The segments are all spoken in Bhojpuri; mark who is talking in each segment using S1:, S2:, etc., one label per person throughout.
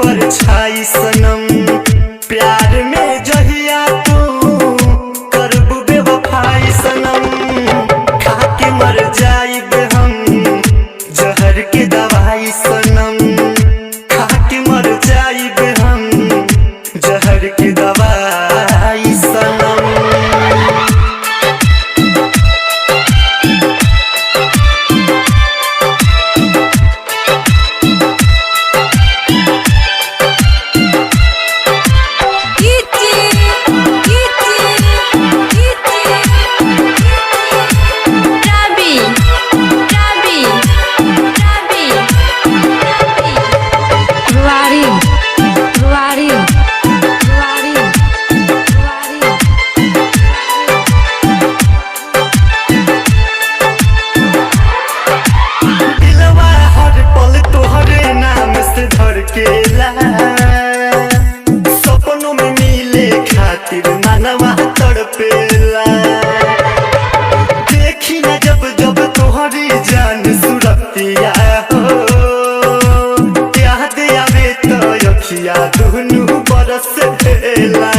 S1: परछाई सनम। प्यार में जहिया तू करबू बेवफाई सनम। खा के मर जाइब हम जहर के दवाई सनम। खा के मर जाइब हम जहर के दवाई सनम। सपनों में मिले खातिर मनवा तड़पेला। देखी न जब जब तोहरी जान सुरतिया हो। याद आवे तो अखिया दुनू बरसेला।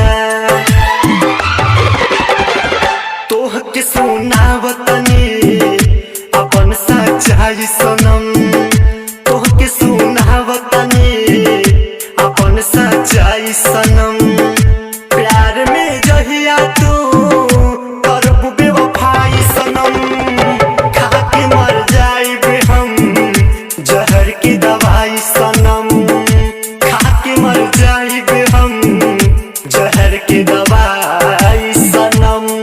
S1: तोह के सुनावतनी अपन सच्चाई सनम। तोह के सुनावतनी अपन सच्चाई सनम। प्यार में जहिया तू करबू बेवफाई सनम। खा के मर जाइब हम जहर की दवाई सनम। खा के मर जाइब हम जहर की दवाई सनम।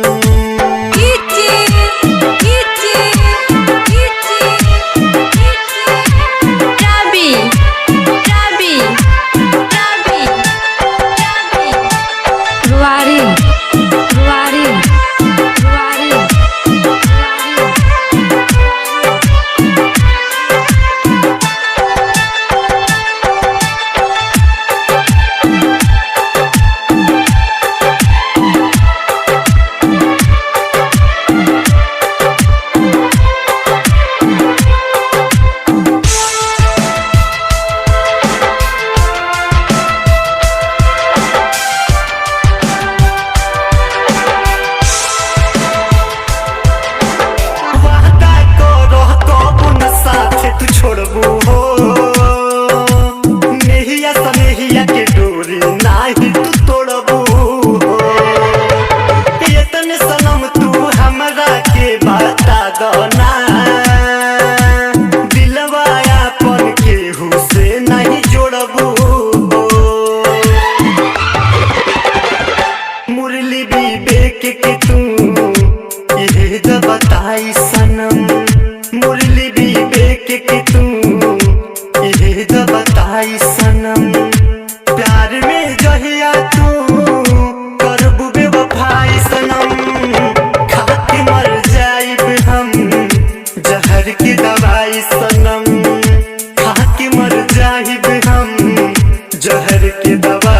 S1: छोड़बू हो नेहिया सनेहिया के डोरी नाही तू तोड़बू हो। इतने सनम तू हमरा के बता दो ना। दिलवा अपन केहू से नहीं जोड़बू हो। मुरली विवेक के तू ये तो बताई सनम। मुरली विवेक के तू ये तो बताई सनम। प्यार में जहिया तू करबू बेवफाई सनम। खा के मर जाइब हम जहर की दवाई सनम। खा के मर जाइब हम जहर की दवाई।